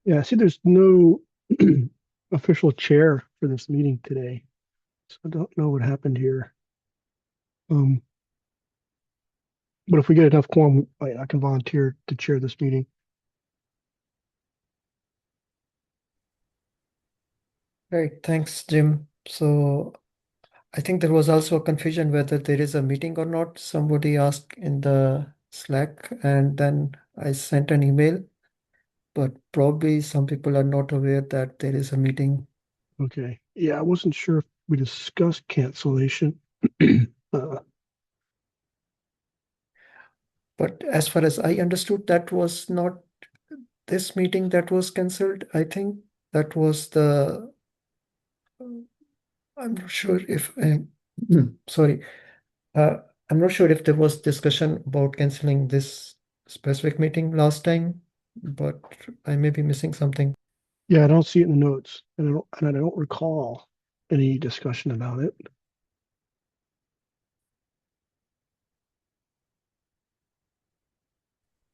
Yeah, I see there's no official chair for this meeting today, so I don't know what happened here. Um, but if we get enough quorum, I can volunteer to chair this meeting. Right, thanks, Jim. So I think there was also a confusion whether there is a meeting or not. Somebody asked in the Slack, and then I sent an email, but probably some people are not aware that there is a meeting. Okay. Yeah, I wasn't sure if we discussed cancellation. Uh, But as far as I understood, that was not this meeting that was cancelled. I think that was the, I'm not sure if, sorry, uh, I'm not sure if there was discussion about canceling this specific meeting last time, but I may be missing something. yeah, I don't see it in the notes, and I don't recall any discussion about it.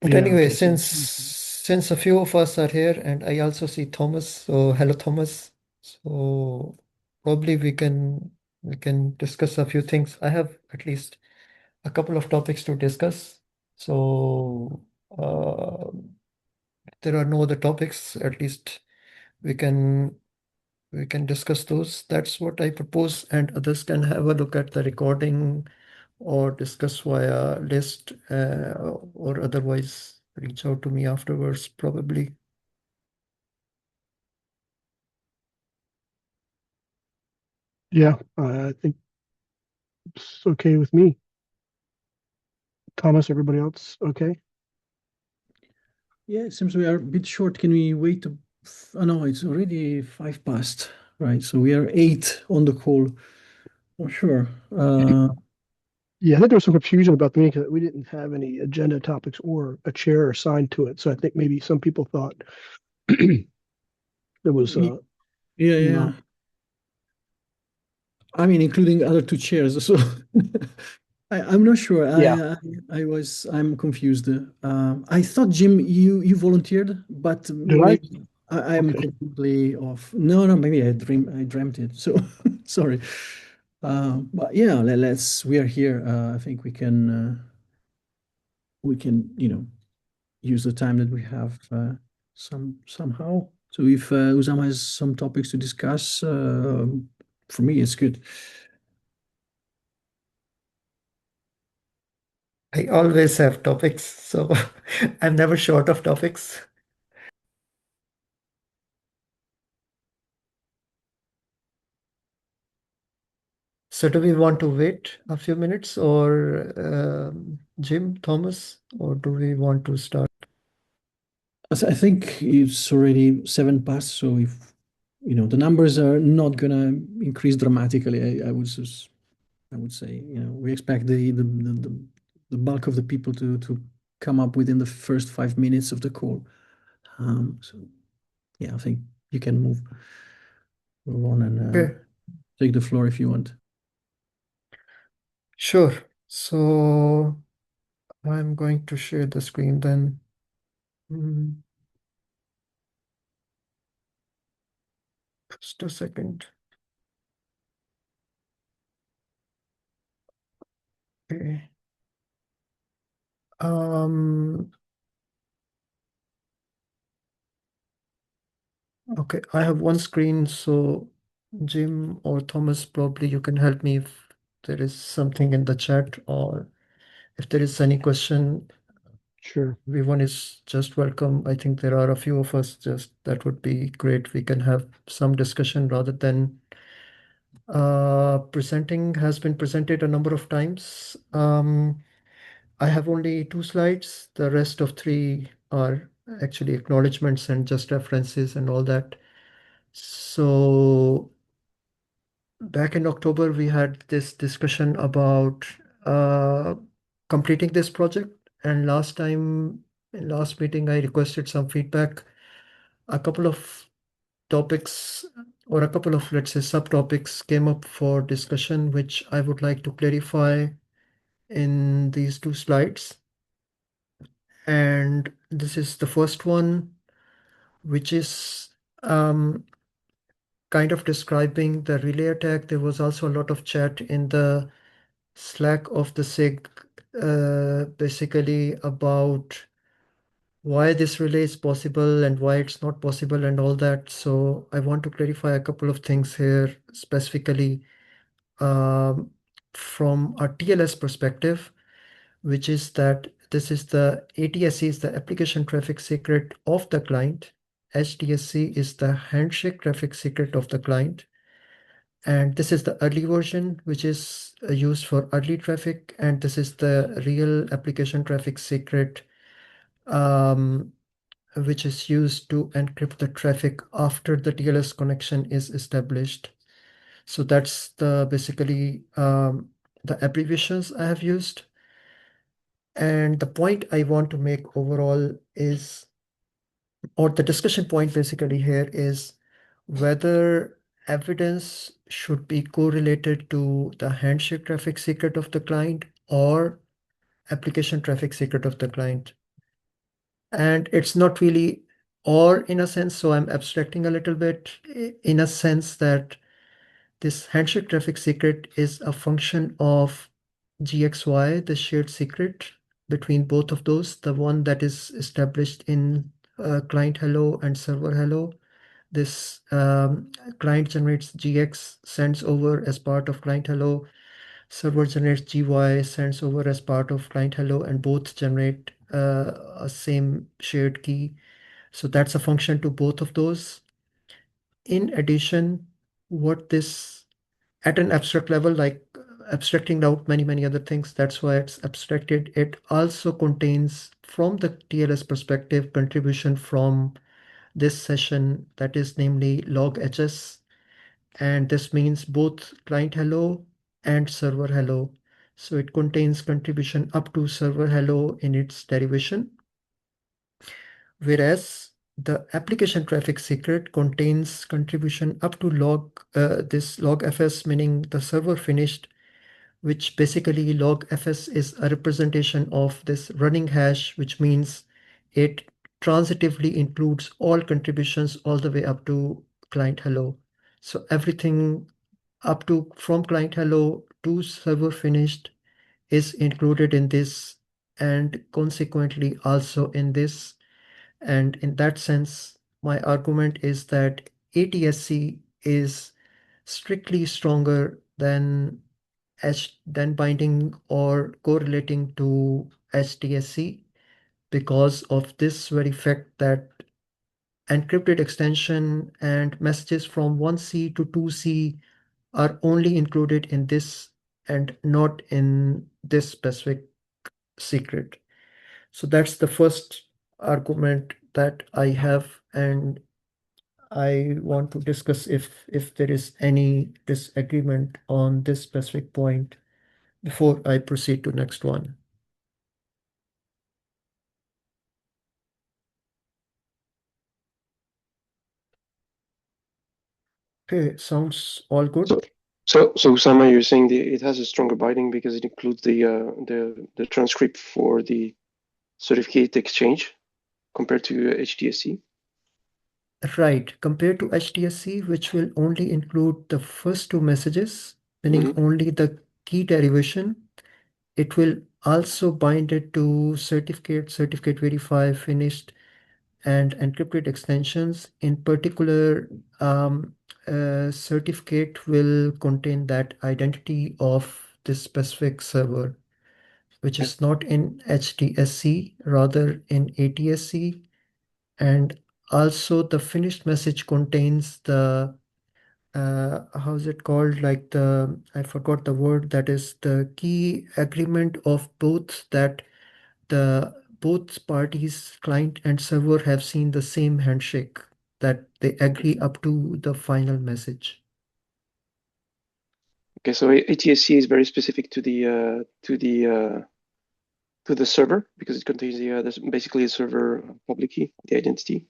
But Yeah, anyway, okay. since a few of us are here, and I also see Thomas, so hello Thomas. So probably we can discuss a few things. I have at least a couple of topics to discuss. So if there are no other topics, at least we can we can discuss those. That's what I propose, and others can have a look at the recording or discuss via list or otherwise reach out to me afterwards, probably. Yeah, I think it's okay with me. Thomas, everybody else, okay? Yeah, it seems we are a bit short. Can we wait? Oh, no, it's already 5 past, right? So we are eight on the call. Oh, sure. Yeah, I think there was some confusion about the meeting because we didn't have any agenda topics or a chair assigned to it. So I think maybe some people thought it was y- yeah, yeah. not. I mean, including other two chairs. So I'm not sure. Yeah. I'm confused. I thought Jim, you volunteered, but Did I? maybe I'm Okay. completely off. No, no, maybe I dreamt it. So sorry. But yeah, we are here. I think we can, use the time that we have somehow. So if Usama has some topics to discuss, for me, it's good. I always have topics, so I'm never short of topics. So do we want to wait a few minutes or Jim, Thomas, or do we want to start? I think it's already 7 past, so if the numbers are not gonna increase dramatically, I would say, we expect the bulk of the people to come up within the first 5 minutes of the call. So yeah, I think you can move on and Okay, take the floor if you want. sure. So I'm going to share the screen then. Mm, just a second. Okay. Um, okay, I have one screen, so Jim or Thomas, probably you can help me if there is something in the chat or if there is any question. Sure. Everyone is just welcome. I think there are a few of us, just that would be great. We can have some discussion rather than presenting has been presented a number of times. I have only two slides. The rest of three are actually acknowledgements and just references and all that. So back in October, we had this discussion about uh, completing this project. And last time, in last meeting, I requested some feedback. A couple of topics or a couple of, let's say, subtopics came up for discussion, which I would like to clarify in these two slides. And this is the first one. which is kind of describing the relay attack. There was also a lot of chat in the Slack of the SIG, basically about why this relay is possible and why it's not possible and all that. So I want to clarify a couple of things here, specifically um, from a TLS perspective, which is that this is the ATSC is the application traffic secret of the client. HTSC is the handshake traffic secret of the client. And this is the early version, which is used for early traffic. And this is the real application traffic secret, um, which is used to encrypt the traffic after the TLS connection is established. So that's the basically the abbreviations I have used. And the point I want to make overall is, or the discussion point basically here is whether evidence should be correlated to the handshake traffic secret of the client or application traffic secret of the client. And it's not really or in a sense, so I'm abstracting a little bit in a sense that this handshake traffic secret is a function of GXY, the shared secret between both of those, the one that is established in client hello and server hello. This client generates GX, sends over as part of client hello. Server generates GY, sends over as part of client hello, and both generate a same shared key. So that's a function to both of those. In addition, what this at an abstract level, like abstracting out many other things, that's why it's abstracted. It also contains, from the TLS perspective, contribution from this session, that is namely log HS. And this means both client hello and server hello. So it contains contribution up to server hello in its derivation. Whereas the application traffic secret contains contribution up to this log fs, meaning the server finished, which basically log fs is a representation of this running hash, which means it transitively includes all contributions all the way up to client hello. So everything up to from client hello to server finished is included in this, and consequently also in this. And in that sense, my argument is that ATSC is strictly stronger than binding or correlating to HTSC because of this very fact that encrypted extension and messages from 1C to 2C are only included in this and not in this specific secret. So that's the first argument that I have, and I want to discuss if there is any disagreement on this specific point before I proceed to next one. Okay, sounds all good. So Usama, you're saying it has a stronger binding because it includes the transcript for the certificate exchange compared to HTSC? Right, compared to HTSC, which will only include the first two messages, meaning only the key derivation, it will also bind it to certificate verify, finished, and encrypted extensions. In particular, certificate will contain that identity of this specific server, which is not in HTSC, rather in ATSC. And also the finished message contains the how's it called, like I forgot the word, that is the key agreement of both, that the both parties, client and server, have seen the same handshake, that they agree up to the final message. Okay, so ATSC is very specific to the server because it contains basically a server public key, the identity,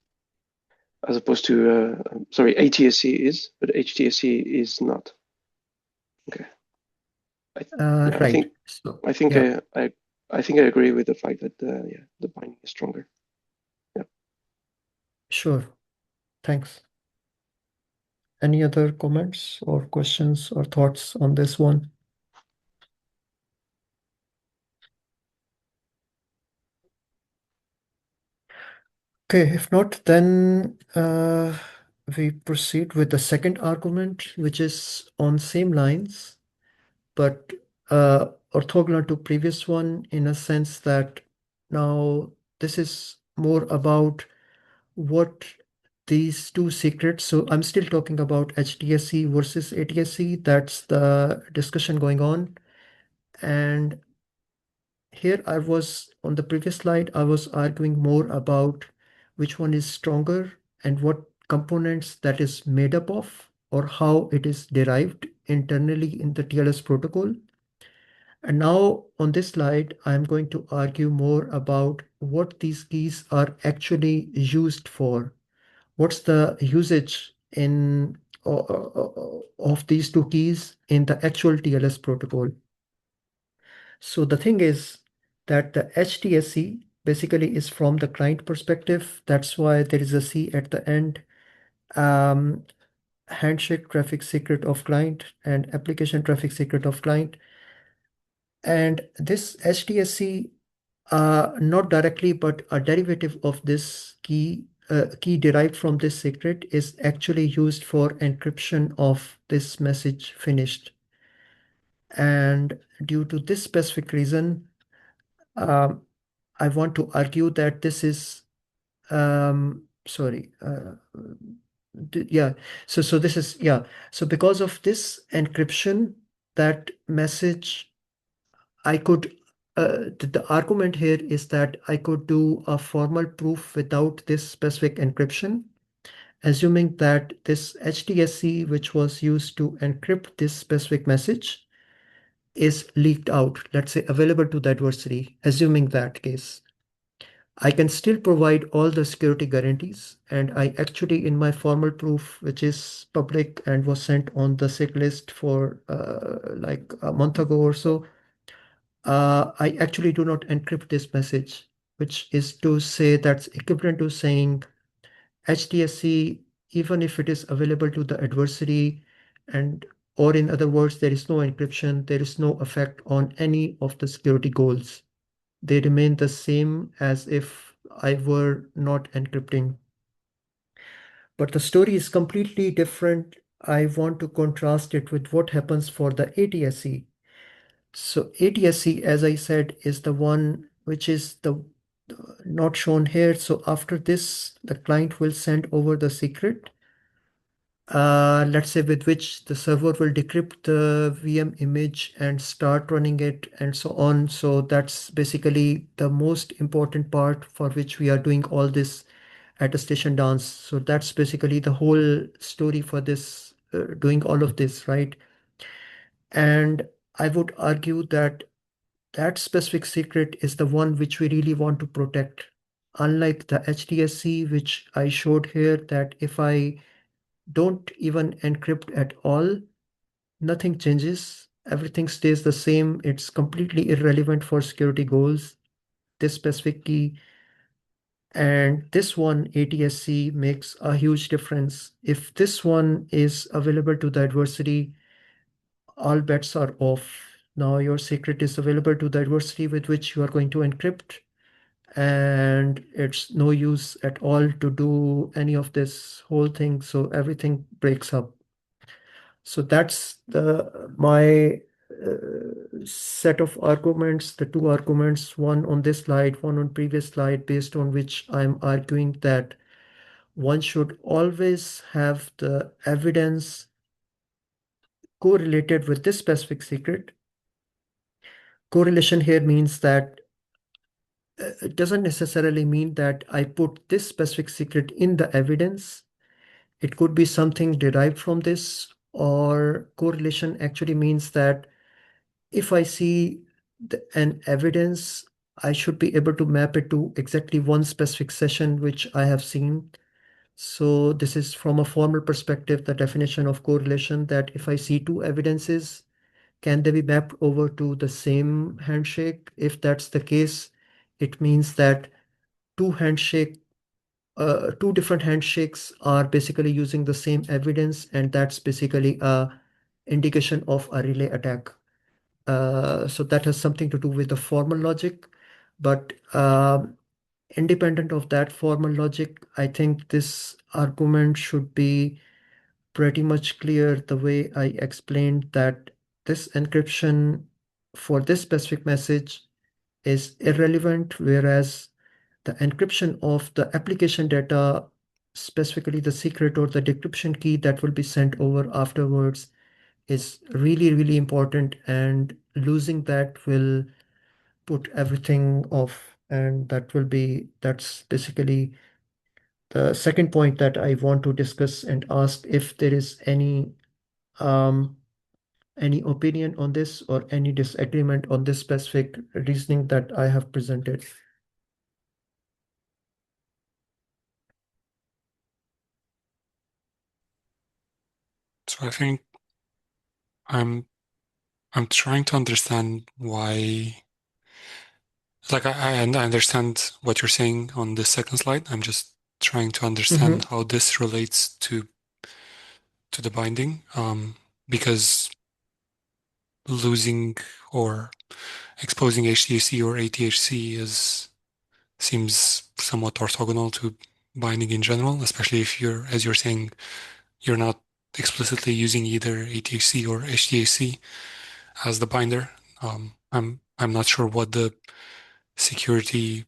as opposed to ATSC is, but HTSC is not. Okay. Right. I think I agree with the fact that the binding is stronger. Yeah. Sure. Thanks. Any other comments or questions or thoughts on this one? Okay, if not, then we proceed with the second argument, which is on same lines, but orthogonal to previous one in a sense that now this is more about what these two secrets. So I'm still talking about HDSC versus ATSC. That's the discussion going on. And here I was on the previous slide, I was arguing more about which one is stronger and what components that is made up of or how it is derived internally in the TLS protocol. And now on this slide, I'm going to argue more about what these keys are actually used for. What's the usage in of these two keys in the actual TLS protocol? So the thing is that the HTSC basically is from the client perspective. That's why there is a C at the end. Handshake traffic secret of client and application traffic secret of client. And this HTSC, not directly, but a derivative of this key derived from this secret is actually used for encryption of this message finished. And due to this specific reason, I want to argue that this is sorry yeah, so this is, yeah, so because of this encryption, that message I could the argument here is that I could do a formal proof without this specific encryption, assuming that this HTSC, which was used to encrypt this specific message, is leaked out, let's say available to the adversary. Assuming that case, I can still provide all the security guarantees, and I actually, in my formal proof, which is public and was sent on the SIG list for like a month ago or so, I actually do not encrypt this message, which is to say that's equivalent to saying HTSC, even if it is available to the adversary, and or in other words, there is no encryption, there is no effect on any of the security goals. They remain the same as if I were not encrypting. But the story is completely different. I want to contrast it with what happens for the ATSC. So ATSC, as I said, is the one which is the not shown here. So after this, the client will send over the secret, let's say with which the server will decrypt the VM image and start running it and so on. So that's basically the most important part for which we are doing all this attestation dance. So that's basically the whole story for this, doing all of this, right? And I would argue that that specific secret is the one which we really want to protect. Unlike the HDSC, which I showed here, that if I don't even encrypt at all, nothing changes. Everything stays the same. It's completely irrelevant for security goals, this specific key. And this one, ATSC, makes a huge difference. If this one is available to the adversary, all bets are off. Now your secret is available to the adversary with which you are going to encrypt, and it's no use at all to do any of this whole thing. So everything breaks up. So that's my set of arguments, the two arguments, one on this slide, one on previous slide, based on which I'm arguing that one should always have the evidence correlated with this specific secret. Correlation here means that it doesn't necessarily mean that I put this specific secret in the evidence. It could be something derived from this, or correlation actually means that if I see an evidence, I should be able to map it to exactly one specific session which I have seen. So this is from a formal perspective, the definition of correlation, that if I see two evidences, can they be mapped over to the same handshake? If that's the case, it means that two handshake two different handshakes are basically using the same evidence, and that's basically a indication of a relay attack. So that has something to do with the formal logic, but independent of that formal logic, I think this argument should be pretty much clear the way I explained that this encryption for this specific message is irrelevant, whereas the encryption of the application data, specifically the secret or the decryption key that will be sent over afterwards, is really, really important, and losing that will put everything off. And that's basically the second point that I want to discuss and ask if there is um, any opinion on this or any disagreement on this specific reasoning that I have presented. So I think I'm trying to understand why. Like I understand what you're saying on the second slide. I'm just trying to understand how this relates to the binding. Because losing or exposing HTAC or ATHC seems somewhat orthogonal to binding in general, especially if you're, as you're saying, you're not explicitly using either ATHC or HTAC as the binder. I'm not sure what the security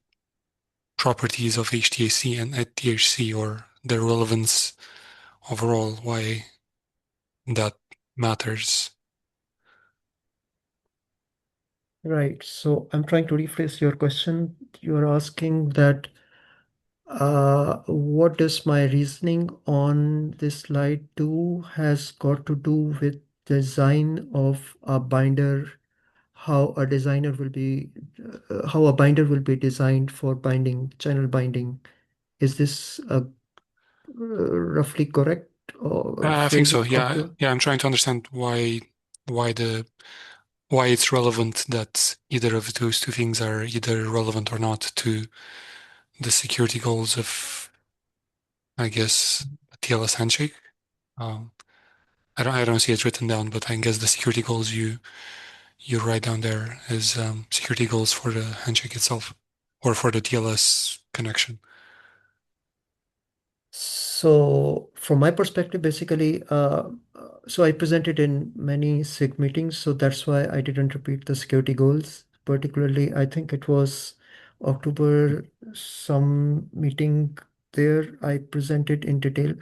properties of HTAC and ATHC or their relevance overall, why that matters. Right. So I'm trying to rephrase your question. You're asking that what does my reasoning on this slide 2 has got to do with design of a binder, how a designer will be, how a binder will be designed for binding, channel binding. Is this roughly correct or I think phrasing so. of Yeah, the? yeah. I'm trying to understand why it's relevant that either of those two things are either relevant or not to the security goals of, I guess, a TLS handshake. Um, I don't see it written down, but I guess the security goals you write down there is security goals for the handshake itself or for the TLS connection. So from my perspective, basically, so I presented in many SIG meetings, so that's why I didn't repeat the security goals. Particularly, I think it was October, some meeting there I presented in detail.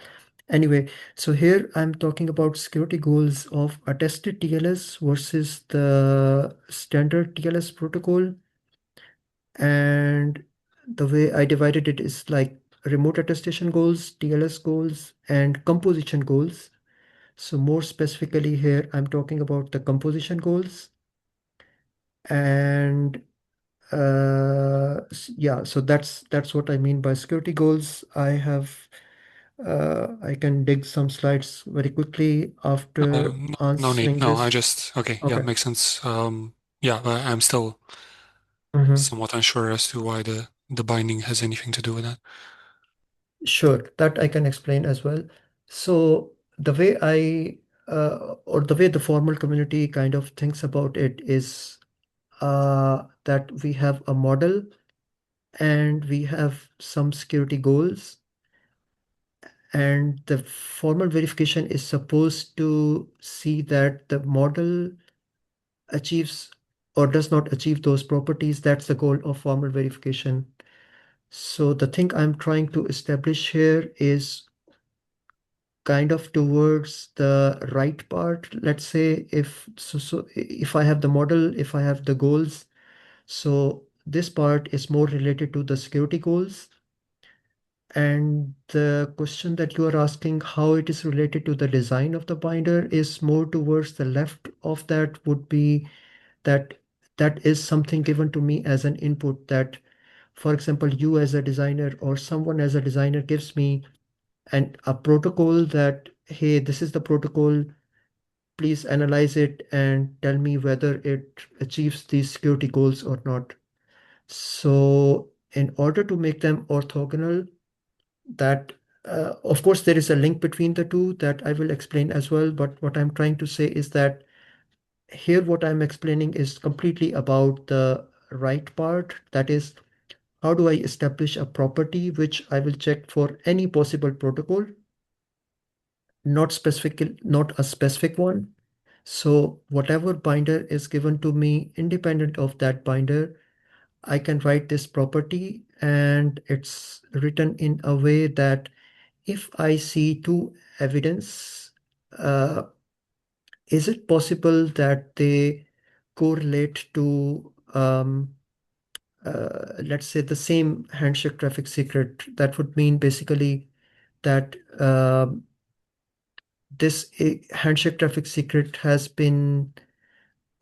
Anyway, so here I'm talking about security goals of attested TLS versus the standard TLS protocol. And the way I divided it is like remote attestation goals, TLS goals, and composition goals. So more specifically here, I'm talking about the composition goals. And yeah, so that's what I mean by security goals. I can dig some slides very quickly after No need. answering No, I this. just, okay, yeah, Okay. makes sense. Yeah, I'm still somewhat unsure as to why the binding has anything to do with that. Sure, that I can explain as well. So the way or the way the formal community kind of thinks about it is that we have a model and we have some security goals, and the formal verification is supposed to see that the model achieves or does not achieve those properties. That's the goal of formal verification. So the thing I'm trying to establish here is kind of towards the right part. Let's say so if I have the model, if I have the goals, so this part is more related to the security goals. And the question that you are asking how it is related to the design of the binder is more towards the left of that, would be that that is something given to me as an input, that for example you as a designer or someone as a designer gives me a protocol that, hey, this is the protocol, please analyze it and tell me whether it achieves these security goals or not. So in order to make them orthogonal, that of course there is a link between the two that I will explain as well, but what I'm trying to say is that here what I'm explaining is completely about the right part. That is, how do I establish a property which I will check for any possible protocol, not a specific one. So whatever binder is given to me, independent of that binder, I can write this property, and it's written in a way that if I see two evidence, is it possible that they correlate to let's say the same handshake traffic secret? That would mean basically that this handshake traffic secret has been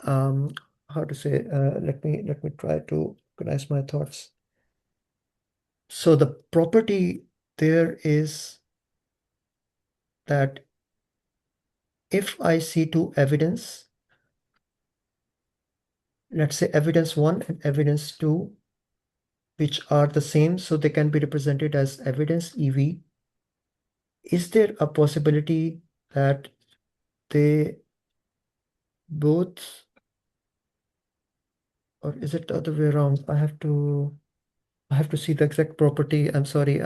how to say, let me try to organize my thoughts. So the property there is that if I see two evidence, let's say evidence 1 and evidence 2, which are the same, so they can be represented as evidence EV, is there a possibility that they both, or is it the other way around? I have to see the exact property. I'm sorry,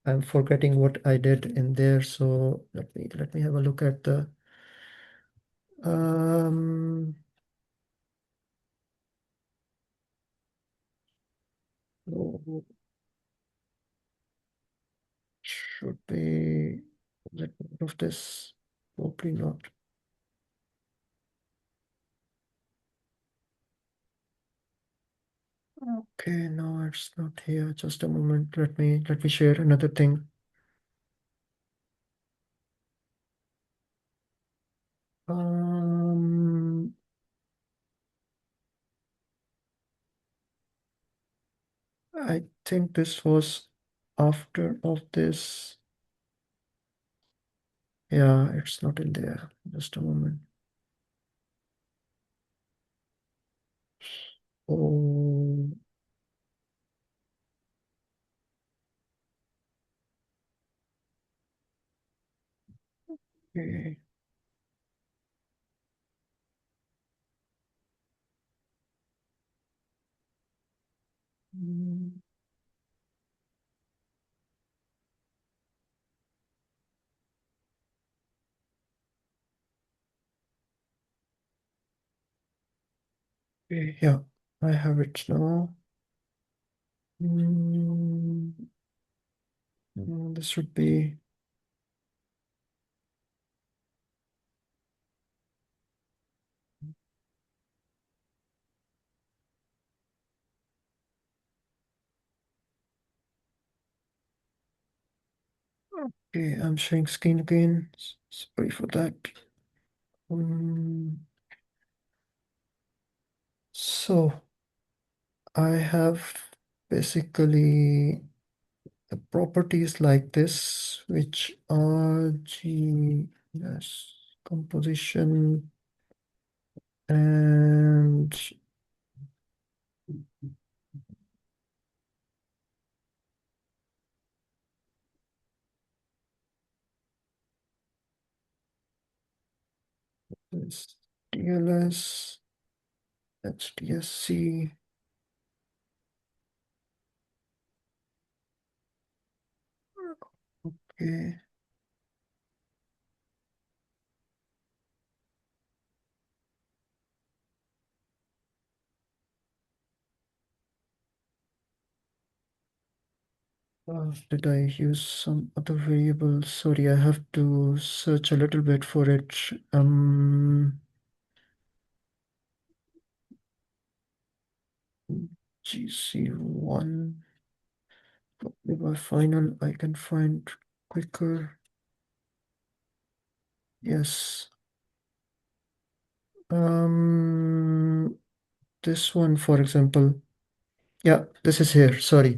I'm forgetting what I did in there. So let me have a look at the um oh, should be, let me move this, probably not. Okay, no, it's not here. Just a moment. Let me share another thing. Um, I think this was after of this. Yeah, it's not in there. Just a moment. Oh, okay. Mm, okay, yeah, I have it now. Mm, this should be. Okay, I'm sharing screen again. Sorry for that. Um, so I have basically the properties like this, which are yes, composition and this DLS, that's DSC. Okay. Did I use some other variable? Sorry, I have to search a little bit for it. GC1. Probably by final I can find quicker. Yes. This one, for example. Yeah, this is here. Sorry.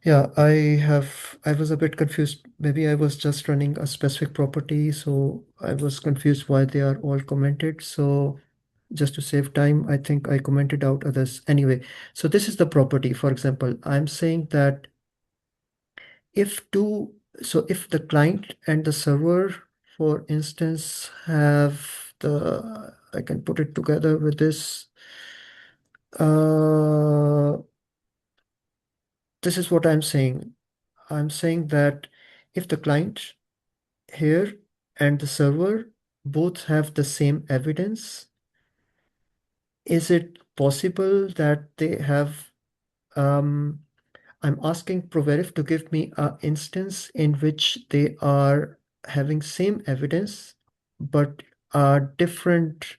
Yeah, I was a bit confused. Maybe I was just running a specific property, so I was confused why they are all commented. So just to save time, I think I commented out others anyway. So this is the property. For example, I'm saying that if the client and the server, for instance, I can put it together with this. This is what I'm saying. I'm saying that if the client here and the server both have the same evidence, is it possible that they have, I'm asking Proverif to give me an instance in which they are having same evidence, but are different.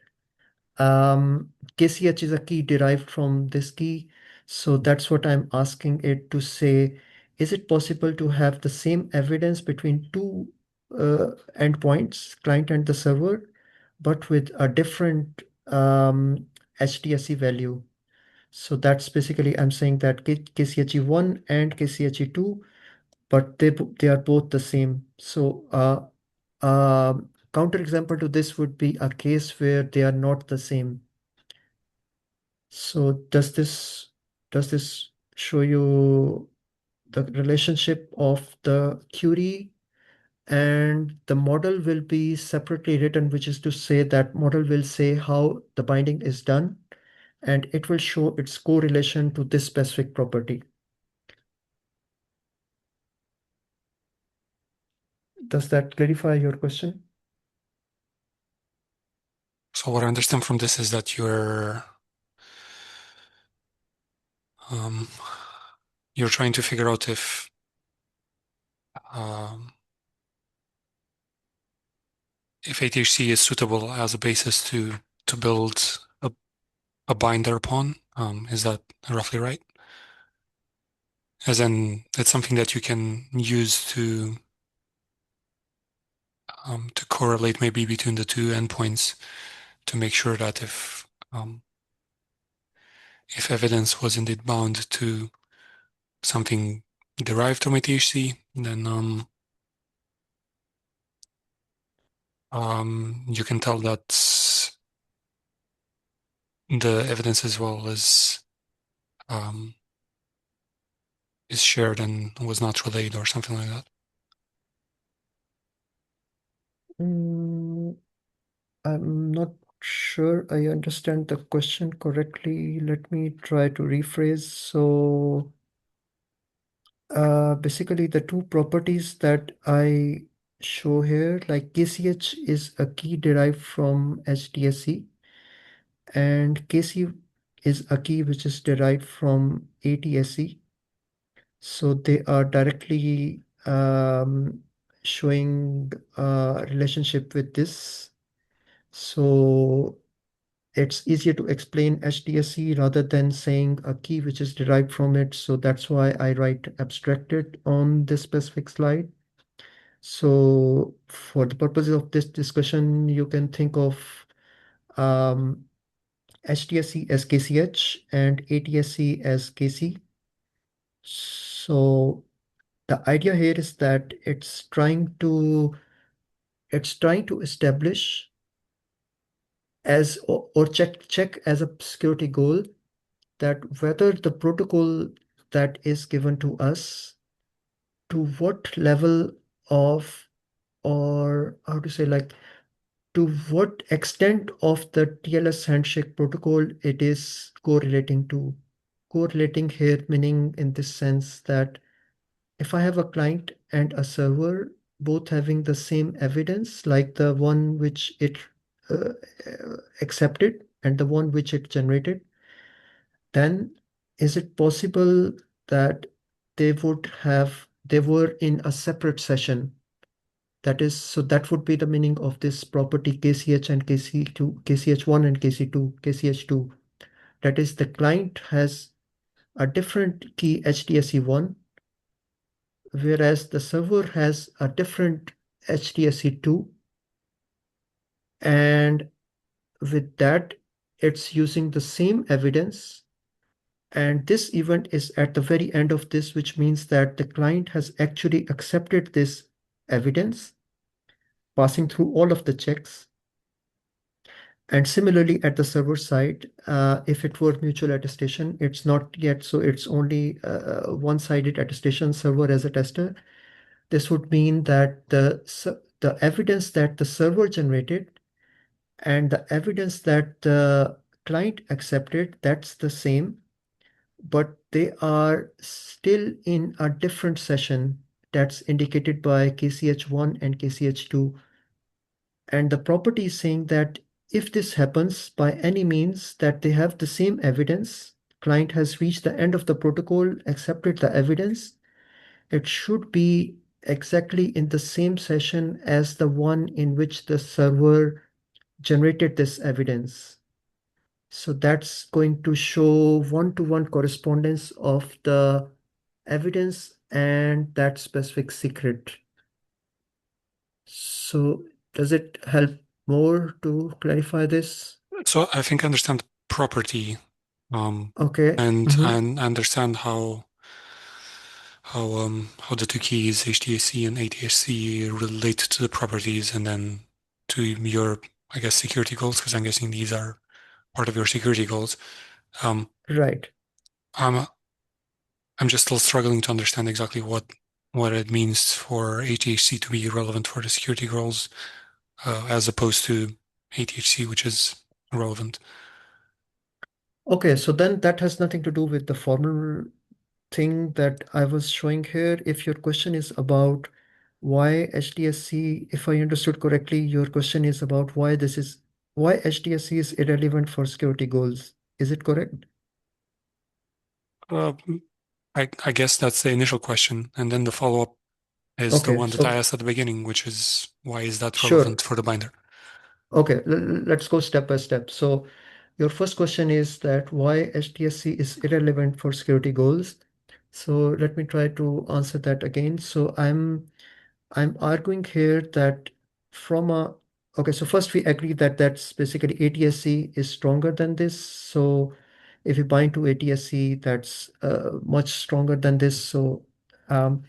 KCH is a key derived from this key. So that's what I'm asking it to say. Is it possible to have the same evidence between two endpoints, client and the server, but with a different HDSE value? So that's basically, I'm saying that KCHE1 and KCHE2, but they are both the same. So counterexample to this would be a case where they are not the same. So does this show you the relationship of the query, and the model will be separately written, which is to say that model will say how the binding is done, and it will show its correlation to this specific property. Does that clarify your question? So what I understand from this is that you're trying to figure out if ATHC is suitable as a basis to build a binder upon. Is that roughly right? As in, it's something that you can use to correlate maybe between the two endpoints to make sure that if evidence was indeed bound to something derived from ATHC, then you can tell that the evidence as well is shared and was not relayed or something like that. I'm not sure I understand the question correctly. Let me try to rephrase. So basically the two properties that I show here, like KCH is a key derived from HDSC, and KC is a key which is derived from ATSC. So they are directly showing a relationship with this. So it's easier to explain HDSC rather than saying a key which is derived from it. So that's why I write abstracted on this specific slide. So for the purposes of this discussion, you can think of HDSC as KCH and ATSC as KC. So the idea here is that it's trying to establish as or check as a security goal that whether the protocol that is given to us, to what level of, or how to say, like, to what extent of the TLS handshake protocol it is correlating to. Correlating here meaning in this sense that if I have a client and a server both having the same evidence, like the one which it uh, accepted and the one which it generated, then is it possible that they were in a separate session? That is, so that would be the meaning of this property KCH and KC2, KCH1 and KC2, KCH2. That is, the client has a different key HDSE1, whereas the server has a different HDSE2. And with that, it's using the same evidence. And this event is at the very end of this, which means that the client has actually accepted this evidence, passing through all of the checks. And similarly, at the server side, if it were mutual attestation, it's not yet, so it's only one-sided attestation, server as a tester. This would mean that the evidence that the server generated and the evidence that the client accepted, that's the same, but they are still in a different session that's indicated by KCH1 and KCH2. And the property is saying that if this happens by any means that they have the same evidence, client has reached the end of the protocol, accepted the evidence, it should be exactly in the same session as the one in which the server generated this evidence. So that's going to show one-to-one correspondence of the evidence and that specific secret. So does it help more to clarify this? So I think I understand the property, Okay. and Mhm. I understand how the two keys HTSC and ATSC relate to the properties, and then to your, I guess, security goals, because I'm guessing these are part of your security goals. Right. I'm just still struggling to understand exactly what it means for ATHC to be relevant for the security goals, as opposed to ATHC, which is relevant. Okay, so then that has nothing to do with the formal thing that I was showing here. If your question is about why HDSC, if I understood correctly, your question is about why HDSC is irrelevant for security goals. Is it correct? Uh, I guess that's the initial question, and then the follow-up is the Okay, one that I so asked at the beginning, which is why is that sure. relevant for the binder? Okay, let's go step by step. So your first question is that why HDSC is irrelevant for security goals. So let me try to answer that again. So I'm arguing here that from a okay, so first we agree that that's basically ATSC is stronger than this. So if you bind to ATSC, that's much stronger than this. So um,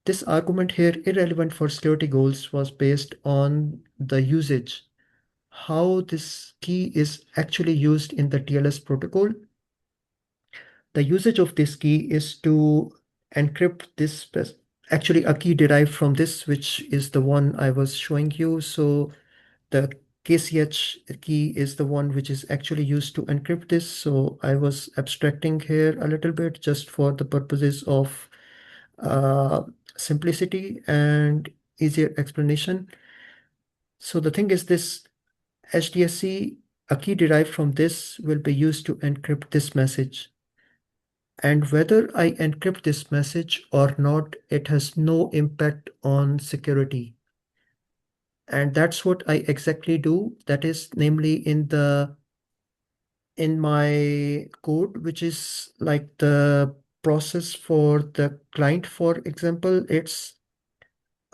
this argument here, irrelevant for security goals, was based on the usage, how this key is actually used in the TLS protocol. The usage of this key is to encrypt this, actually a key derived from this, which is the one I was showing you. So the KCH key is the one which is actually used to encrypt this. So I was abstracting here a little bit just for the purposes of uh, simplicity and easier explanation. So the thing is this HDSC, a key derived from this will be used to encrypt this message. And whether I encrypt this message or not, it has no impact on security. And that's what I exactly do. That is namely in my code, which is like the process for the client, for example, it's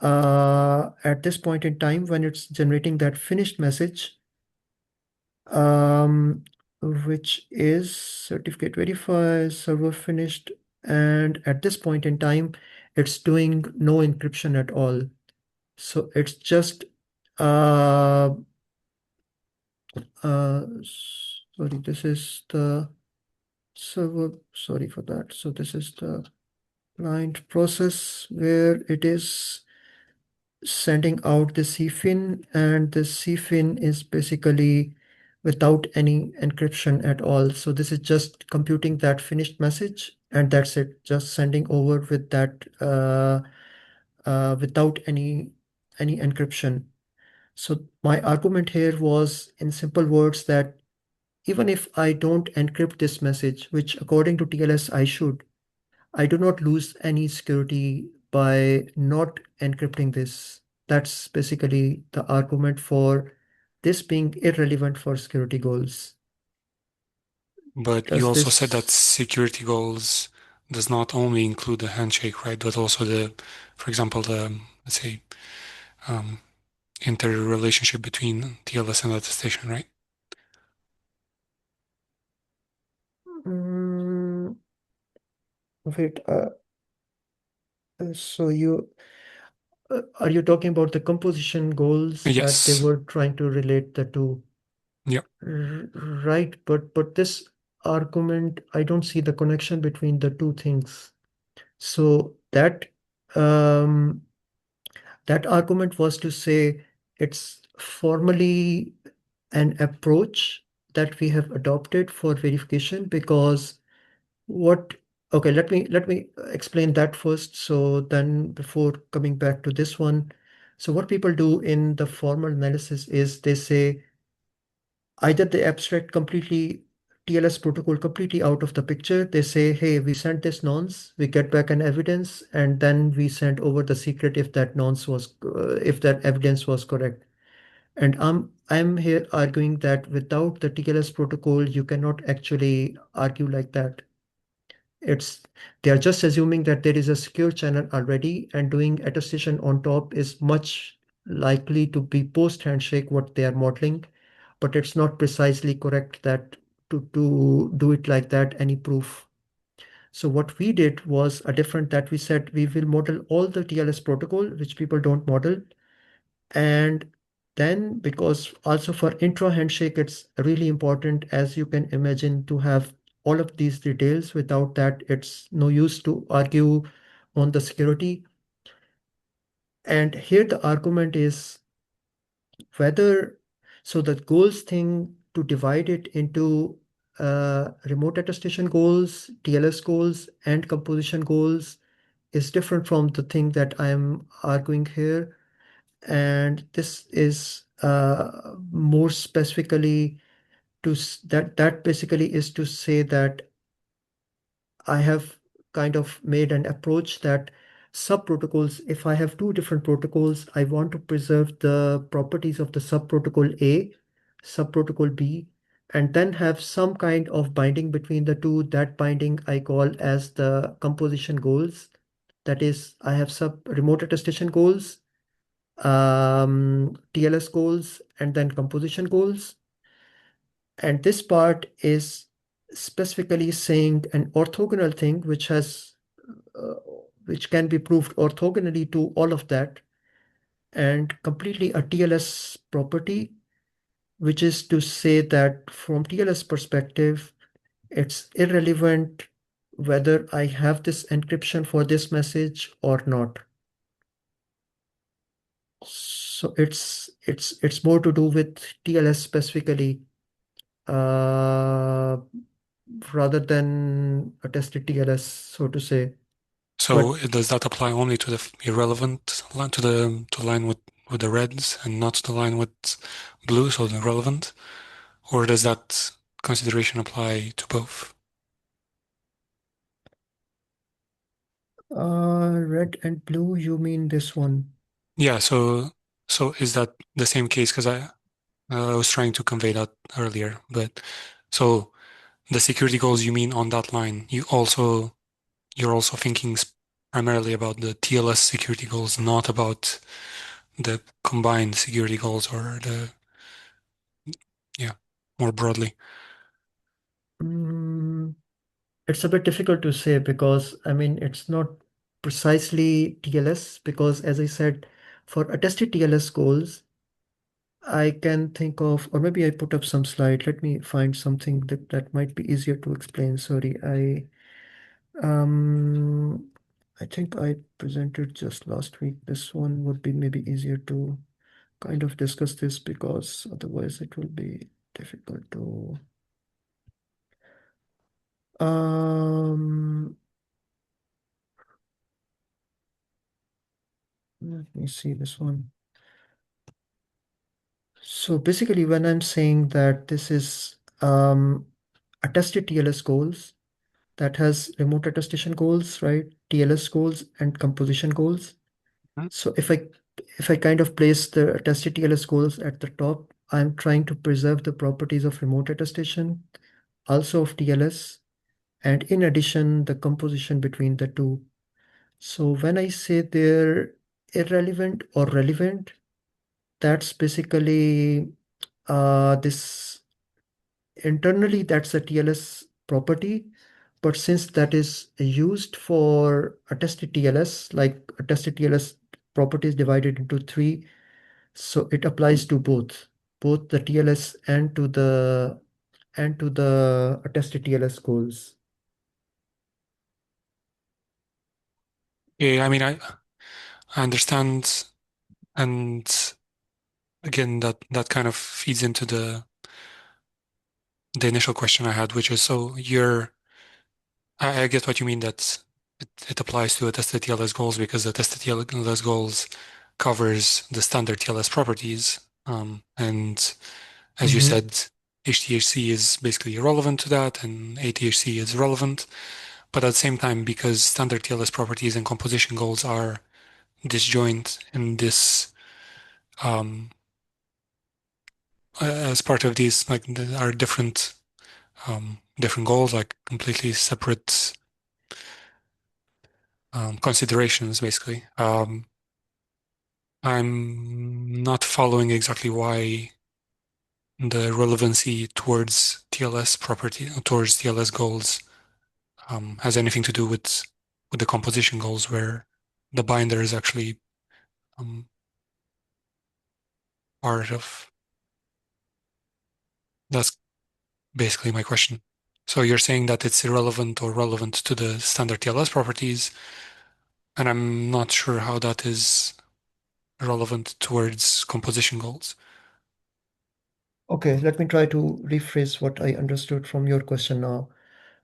at this point in time when it's generating that finished message, um, which is certificate verify, server finished. And at this point in time, it's doing no encryption at all. So it's just, uh, uh, sorry, this is the server, sorry for that. So this is the client process where it is sending out the CFIN, and the CFIN is basically without any encryption at all. So this is just computing that finished message, and that's it, just sending over with that without any encryption. So my argument here was, in simple words, that even if I don't encrypt this message, which according to TLS I should, I do not lose any security by not encrypting this. That's basically the argument for this being irrelevant for security goals. But you Does also said that this... security goals does not only include the handshake, right? But also for example, let's say, interrelationship between TLS and attestation, right? Mm, wait, so are you talking about the composition goals that they Yes. were trying to relate the two? Yeah. Right, but this argument, I don't see the connection between the two things. So um, that argument was to say it's formally an approach that we have adopted for verification because what okay, let me explain that first. So then before coming back to this one, so what people do in the formal analysis is they say either they abstract completely TLS protocol completely out of the picture. They say, hey, we sent this nonce, we get back an evidence, and then we send over the secret if that nonce was, if that evidence was correct. And I'm here arguing that without the TLS protocol, you cannot actually argue like that. It's they are just assuming that there is a secure channel already, and doing attestation on top is much likely to be post handshake what they are modeling, but it's not precisely correct that to do it like that, any proof. So what we did was a different that we said we will model all the TLS protocol, which people don't model. And then because also for intra handshake, it's really important, as you can imagine, to have all of these details. Without that, it's no use to argue on the security. And here the argument is whether, so the goals thing to divide it into remote attestation goals, TLS goals, and composition goals is different from the thing that I am arguing here. And this is more specifically that basically is to say that I have kind of made an approach that sub-protocols, if I have two different protocols, I want to preserve the properties of the sub-protocol A, sub-protocol B, and then have some kind of binding between the two. That binding I call as the composition goals. That is, I have sub remote attestation goals, TLS goals, and then composition goals. And this part is specifically saying an orthogonal thing uh, which can be proved orthogonally to all of that, and completely a TLS property, which is to say that from TLS perspective, it's irrelevant whether I have this encryption for this message or not. So it's more to do with TLS specifically, uh, rather than a tested TLS, so to say. So does that apply only to the irrelevant line, to the line with the reds and not the line with blue, so the relevant? Or does that consideration apply to both? Red and blue, you mean this one? Yeah, so is that the same case? Because I was trying to convey that earlier, but so the security goals you mean on that line, you're also thinking primarily about the TLS security goals, not about the combined security goals or more broadly. It's a bit difficult to say because I mean it's not precisely TLS because as I said, for attested TLS goals, I can think of, or maybe I put up some slide. Let me find something that might be easier to explain. Sorry, um I think I presented just last week. This one would be maybe easier to kind of discuss this because otherwise it will be difficult to let me see this one. So basically, when I'm saying that this is attested TLS goals that has remote attestation goals, right? TLS goals and composition goals. Mhm. So if I kind of place the attested TLS goals at the top, I'm trying to preserve the properties of remote attestation, also of TLS, and in addition, the composition between the two. So when I say they're irrelevant or relevant, that's basically this internally that's a TLS property, but since that is used for attested TLS, like attested TLS properties divided into three, so it applies to both. both the TLS and to the attested TLS goals. Yeah, I mean, I understand, and again, that kind of feeds into the initial question I had, which is, so I get what you mean, that it applies to attested TLS goals because the attested TLS goals covers the standard TLS properties, and as you said, HTHC is basically irrelevant to that, and ATHC is relevant. But at the same time, because standard TLS properties and composition goals are disjoint in this, as part of these, like, there are different goals, like completely separate considerations, basically. I'm not following exactly why the relevancy towards TLS goals has anything to do with the composition goals, where the binder is actually part of. That's basically my question. So you're saying that it's irrelevant or relevant to the standard TLS properties, and I'm not sure how that is relevant towards composition goals. Okay, let me try to rephrase what I understood from your question now.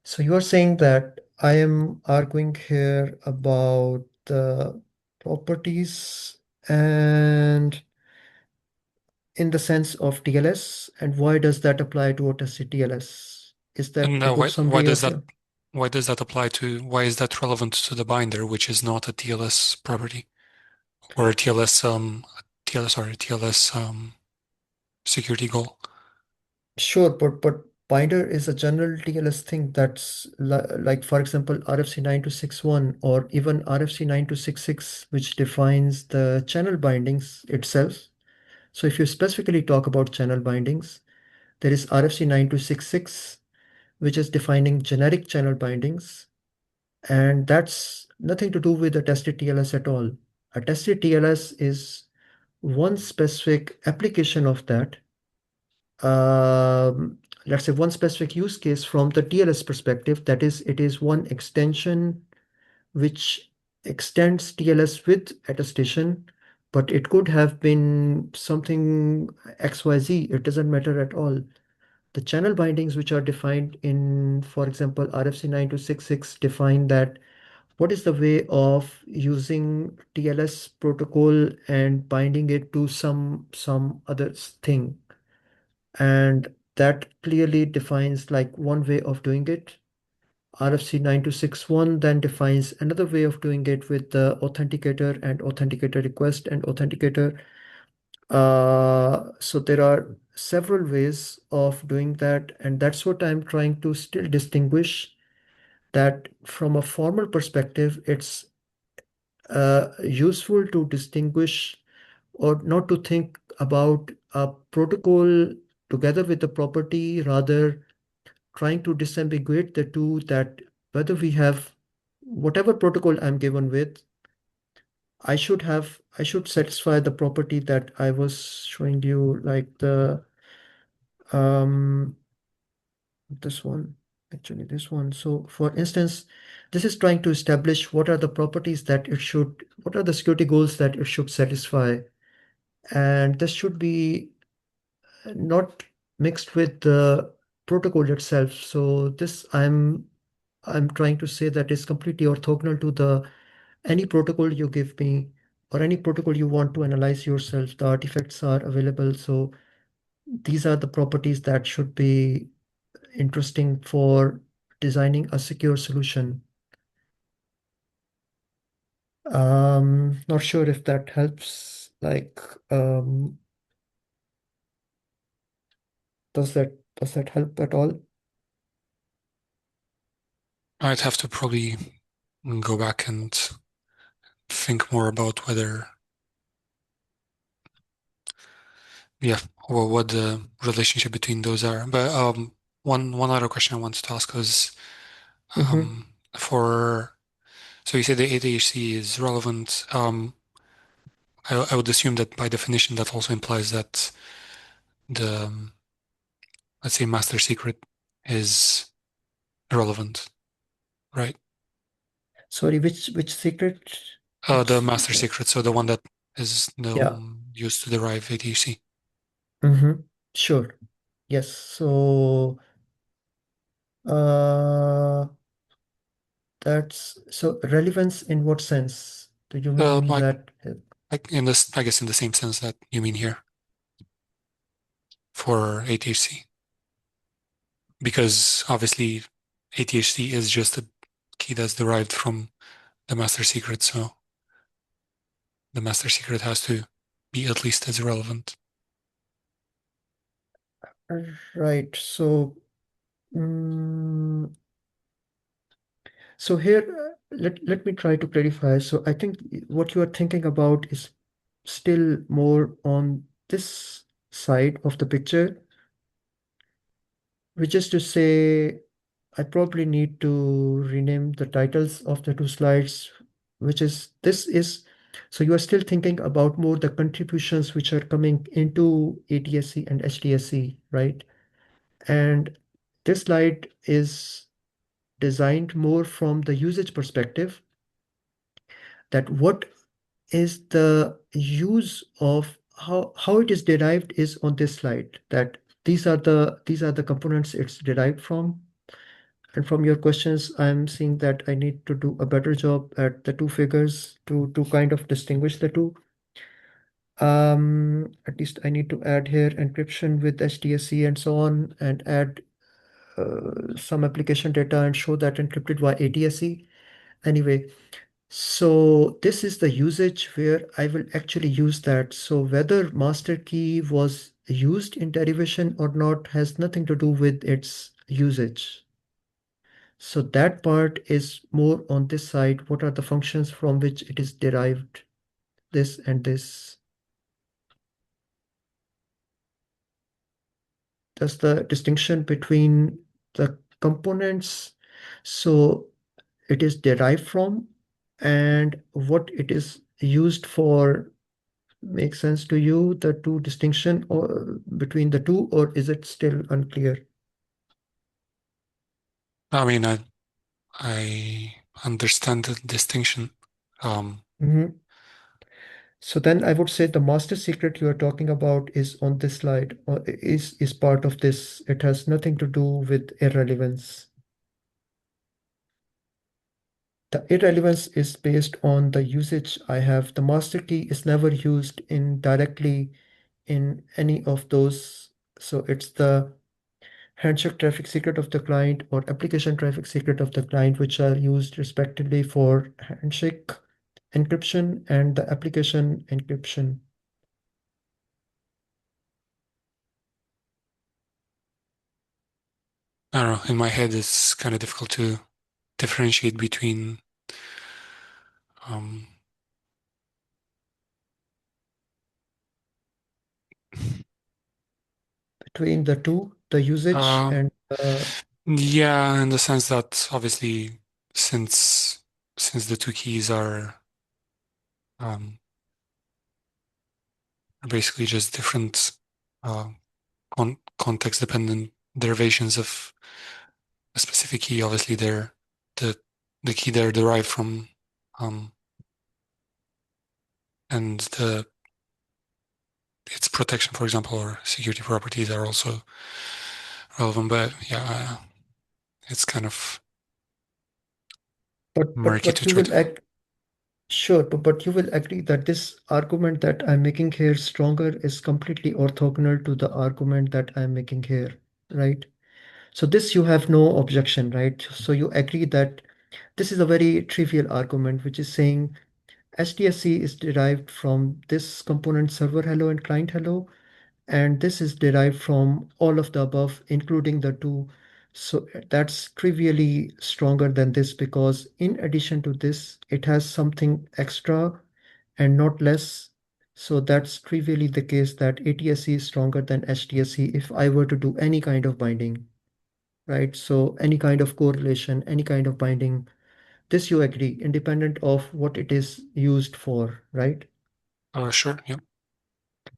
So you are saying that I am arguing here about the properties and in the sense of TLS, and why does that apply to attested TLS? Is that And a good summary of it? why does that apply to, why is that relevant to the binder, which is not a TLS property or a TLS security goal? Sure, but binder is a general TLS thing that's like, for example, RFC 9261 or even RFC 9266, which defines the channel bindings itself. So if you specifically talk about channel bindings, there is RFC 9266, which is defining generic channel bindings, and that's nothing to do with attested TLS at all. Attested TLS is one specific application of that. Let's say one specific use case from the TLS perspective, that is, it is one extension which extends TLS with attestation, but it could have been something XYZ. It doesn't matter at all. The channel bindings which are defined in, for example, RFC 9266 define that what is the way of using TLS protocol and binding it to some other thing. And that clearly defines like one way of doing it. RFC 9261 then defines another way of doing it with the authenticator and authenticator request and authenticator. So there are several ways of doing that, and that's what I'm trying to still distinguish, that from a formal perspective, it's useful to distinguish or not to think about a protocol together with the property, rather trying to disambiguate the two, that whether we have whatever protocol I'm given with, I should satisfy the property that I was showing you, like the um this one, actually this one. So for instance, this is trying to establish what are the properties that it should, what are the security goals that it should satisfy. And this should be not mixed with the protocol itself. So this I'm trying to say that is completely orthogonal to the any protocol you give me or any protocol you want to analyze yourself. The artifacts are available. So these are the properties that should be interesting for designing a secure solution. Not sure if that helps. Like, does that help at all? I'd have to probably go back and think more about whether, yeah, or what the relationship between those are. But one other question I wanted to ask was, Mhm. so you said the ADHC is relevant. I would assume that by definition that also implies that the let's say master secret is irrelevant, right? Sorry, which secret? The master secret, so the one that is Yeah. used to derive ATHC. Sure. Yes. So that's so relevance in what sense? Do you mean Like that? I guess in the same sense that you mean here for ATHC, because obviously ATHC is just a key that's derived from the master secret, so the master secret has to be at least as relevant. Right. So, mm, so here, let me try to clarify. So I think what you are thinking about is still more on this side of the picture, which is to say, I probably need to rename the titles of the two slides, which is this is. So you are still thinking about more the contributions which are coming into ATSC and HTSC, right? And this slide is designed more from the usage perspective, that what is the use of how it is derived is on this slide, that these are the components it's derived from. And from your questions, I'm seeing that I need to do a better job at the two figures to kind of distinguish the two. At least I need to add here encryption with HDSC and so on, and add some application data and show that encrypted via ATSC. Anyway, so this is the usage where I will actually use that. So whether master key was used in derivation or not has nothing to do with its usage. So that part is more on this side. What are the functions from which it is derived? This and this. That's the distinction between the components. So it is derived from and what it is used for. Make sense to you, the two distinction or between the two, or is it still unclear? I mean, I understand the distinction. Mhm. So then I would say the master secret you are talking about is on this slide, or is part of this. It has nothing to do with irrelevance. The irrelevance is based on the usage I have. The master key is never used in directly in any of those. So it's the handshake traffic secret of the client or application traffic secret of the client, which are used respectively for handshake encryption and the application encryption. I don't know, in my head it's kind of difficult to differentiate between Between the two, the usage and yeah, in the sense that obviously since the two keys are basically just different uh, context dependent derivations of a specific key, obviously they're the key they're derived from and its protection, for example, or security properties are also relevant. But yeah, it's kind of murky to but you try will to. sure, but you will agree that this argument that I'm making here stronger is completely orthogonal to the argument that I'm making here, right? So this you have no objection, right? So you agree that this is a very trivial argument, which is saying SDSC is derived from this component server hello and client hello, and this is derived from all of the above, including the two. So that's trivially stronger than this because in addition to this, it has something extra and not less. So that's trivially the case that ATSC is stronger than HTSC if I were to do any kind of binding, right? So any kind of correlation, any kind of binding, this you agree, independent of what it is used for, right? Sure, yeah.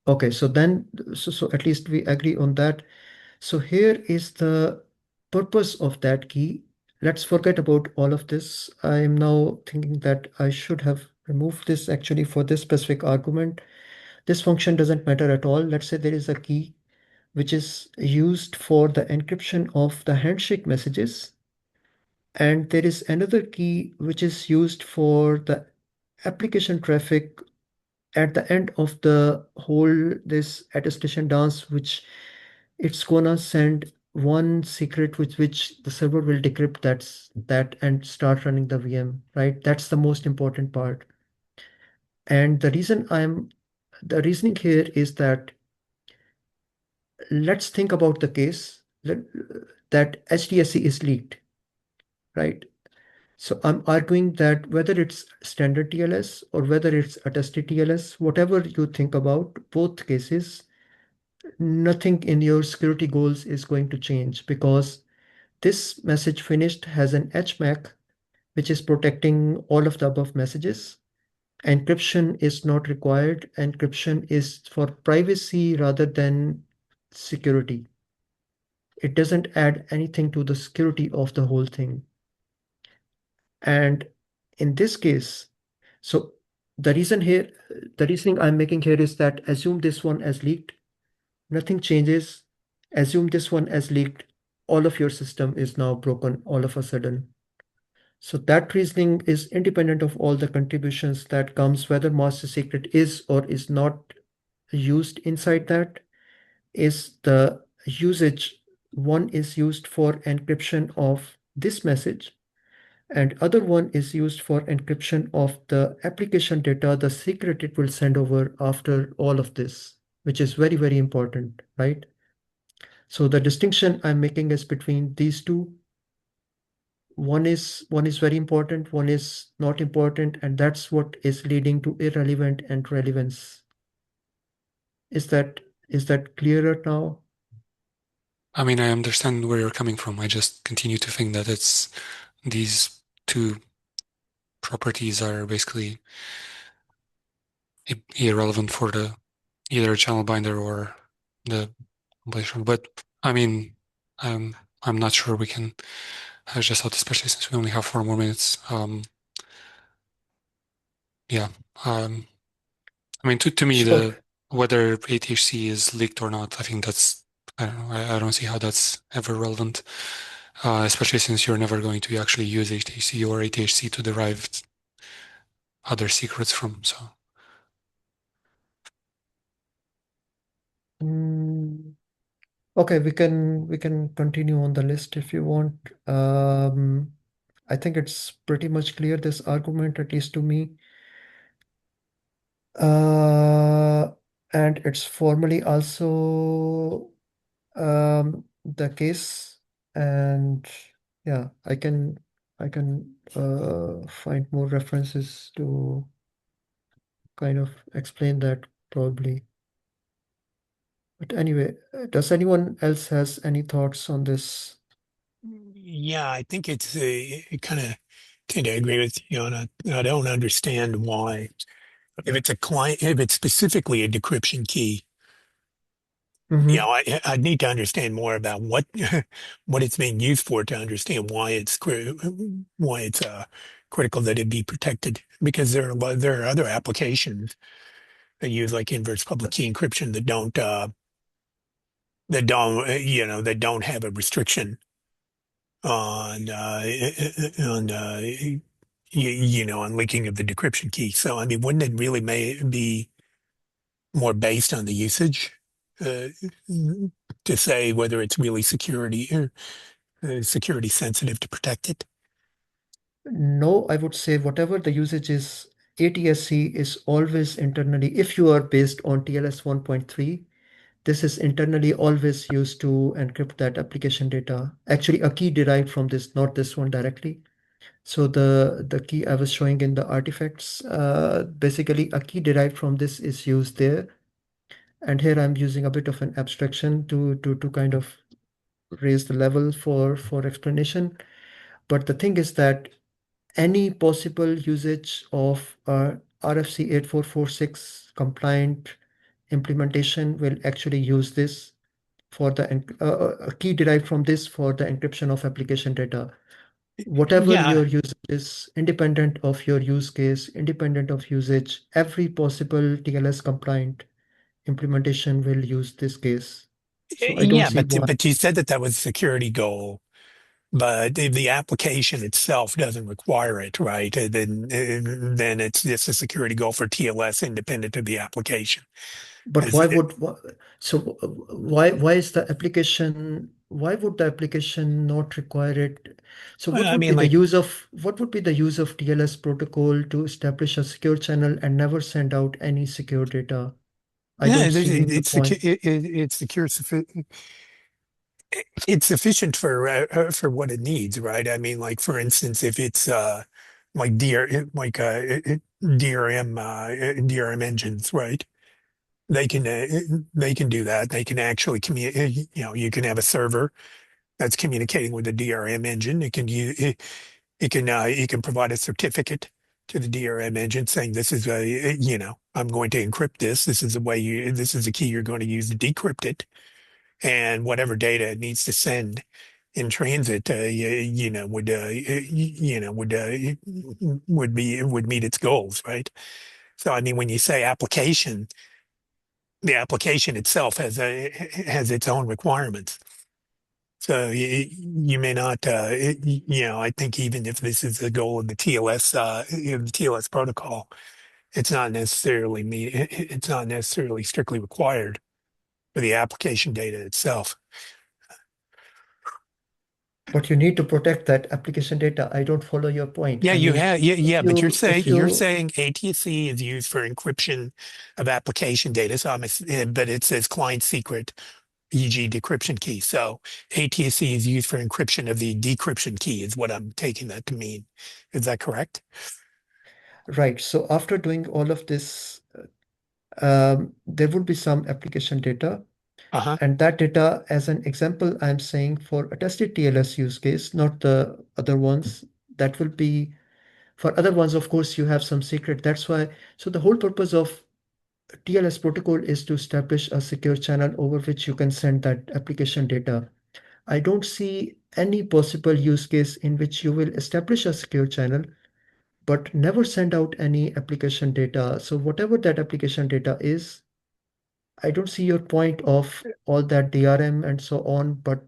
Okay, so then, so at least we agree on that. So here is the purpose of that key. Let's forget about all of this. I am now thinking that I should have removed this actually for this specific argument. This function doesn't matter at all. Let's say there is a key which is used for the encryption of the handshake messages. And there is another key which is used for the application traffic at the end of the whole this attestation dance, which it's gonna send one secret with which the server will decrypt that and start running the VM, right? That's the most important part. And the reasoning here is that let's think about the case that HDSC is leaked, right? So I'm arguing that whether it's standard TLS or whether it's attested TLS, whatever you think about, both cases, nothing in your security goals is going to change because this message finished has an HMAC, which is protecting all of the above messages. Encryption is not required. Encryption is for privacy rather than security. It doesn't add anything to the security of the whole thing. And in this case, so the reasoning I'm making here is that assume this one as leaked, nothing changes. Assume this one as leaked, all of your system is now broken all of a sudden. So that reasoning is independent of all the contributions that comes, whether master secret is or is not used inside that. Is the usage, one is used for encryption of this message and other one is used for encryption of the application data, the secret it will send over after all of this, which is very, very important, right? So the distinction I'm making is between these two. One is very important, one is not important, and that's what is leading to irrelevant and relevance. Is that clearer now? I mean, I understand where you're coming from. I just continue to think that it's these two properties are basically irrelevant for the either channel binder or the completion. But I mean, I'm not sure we can hash this out, especially since we only have 4 more minutes. Yeah. I mean, to me, Sure. whether ATHC is leaked or not, I think that's, I don't know, I don't see how that's ever relevant, especially since you're never going to actually use HTC or ATHC to derive other secrets from. So Okay, we can continue on the list if you want. I think it's pretty much clear, this argument, at least to me. And it's formally also the case. And yeah, I can find more references to kind of explain that probably. But anyway, does anyone else has any thoughts on this? Yeah, I think it's kind of tend to agree with you on I don't understand why if it's a client, if it's specifically a decryption key, Mhm. I'd need to understand more about what what it's being used for to understand why it's critical that it be protected because there are other applications that use like inverse public key encryption that don't have a restriction on on leaking of the decryption key. So I mean, wouldn't it really may be more based on the usage uh, to say whether it's really security sensitive to protect it? No, I would say whatever the usage is, ATSC is always internally, if you are based on TLS 1.3, this is internally always used to encrypt that application data. Actually, a key derived from this, not this one directly. So the key I was showing in the artifacts, basically a key derived from this is used there. And here I'm using a bit of an abstraction to kind of raise the level for explanation. But the thing is that any possible usage of RFC 8446 compliant implementation will actually use this for the a key derived from this for the encryption of application data. Whatever Yeah. your usage is, independent of your use case, independent of usage, every possible TLS compliant implementation will use this case. So I don't Yeah, see why. but you said that was a security goal, but if the application itself doesn't require it, right? Then it's just a security goal for TLS independent of the application. But Is it- why is the application, why would the application not require it? So what I would be mean, the like, use of TLS protocol to establish a secure channel and never send out any secure data? I yeah, don't see the point. it's secure. It's sufficient for what it needs, right? I mean, like for instance, if it's like DRM engines, right? They can do that. They can actually communicate. You know, you can have a server that's communicating with the DRM engine. It can provide a certificate to the DRM engine saying this is I'm going to encrypt this. This is the key you're going to use to decrypt it, and whatever data it needs to send in transit, would meet its goals, right? So I mean, when you say application, the application itself has its own requirements. So you may not, I think even if this is the goal of the the TLS protocol, it's not necessarily strictly required for the application data itself. But you need to protect that application data. I don't follow your point. Yeah, I you mean, have, yeah, but if you're you, saying ATC is used for encryption of application data. So but it says client secret, e.g. decryption key. So ATC is used for encryption of the decryption key is what I'm taking that to mean. Is that correct? right. So after doing all of this, there would be some application data. Uh-huh. And that data, as an example, I'm saying for a tested TLS use case, not the other ones. That will be for other ones, of course, you have some secret. That's why. So the whole purpose of TLS protocol is to establish a secure channel over which you can send that application data. I don't see any possible use case in which you will establish a secure channel, but never send out any application data. So whatever that application data is, I don't see your point of all that DRM and so on, but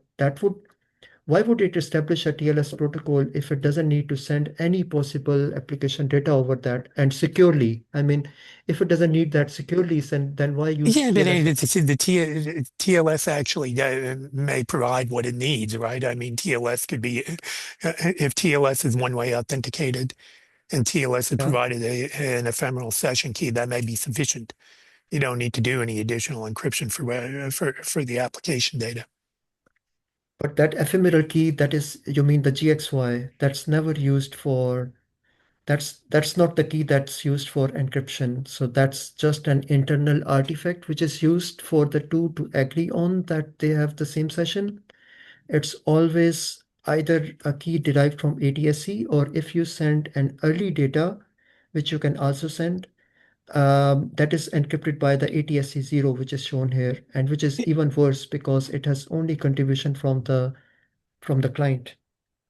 why would it establish a TLS protocol if it doesn't need to send any possible application data over that and securely? I mean, if it doesn't need that securely, then why use Yeah, but TLS? TLS actually may provide what it needs, right? I mean, TLS could be, if TLS is one-way authenticated and TLS has Yeah. provided an ephemeral session key, that may be sufficient. You don't need to do any additional encryption for the application data. But that ephemeral key, that is, you mean the GXY, that's never used for, that's not the key that's used for encryption. So that's just an internal artifact which is used for the two to agree on that they have the same session. It's always either a key derived from ATSC, or if you send an early data, which you can also send, that is encrypted by the ATSC0, which is shown here, and which is even worse because it has only contribution from the client.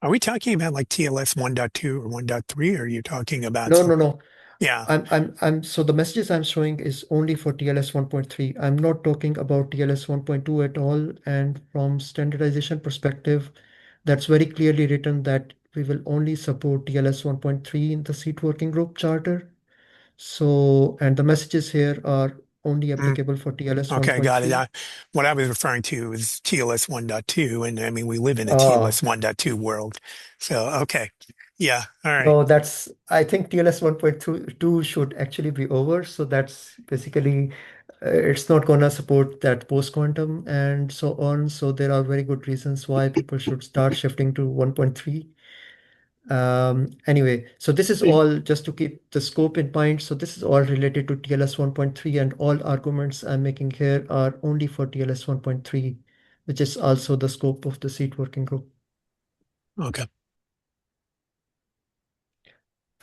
Are we talking about like TLS 1.2 or 1.3? Or are you talking about No, no, something? no. Yeah. So the messages I'm showing is only for TLS 1.3. I'm not talking about TLS 1.2 at all. And from standardization perspective, that's very clearly written that we will only support TLS 1.3 in the seat working group charter. So, and the messages here are only Mm. applicable for TLS Okay, got it. 1.3. What I was referring to is TLS 1.2, and I mean we live in a Ah, TLS 1.2 world. So okay, yeah, all right. no, I think TLS 1.2 should actually be over. So that's basically, it's not gonna support that post-quantum and so on. So there are very good reasons why people should start shifting to 1.3. Anyway, so this is all just to keep the scope in mind. So this is all related to TLS 1.3, and all arguments I'm making here are only for TLS 1.3, which is also the scope of the seat working group. Okay.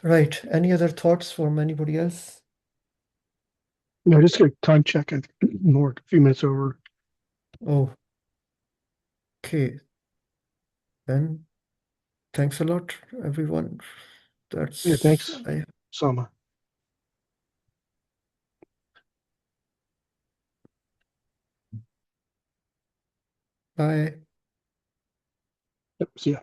Right. Any other thoughts from anybody else? No, just a time check. We're a few minutes over. Oh, okay. Then thanks a lot, everyone. That's Yeah, thanks, I Sama. bye. Yep, see ya.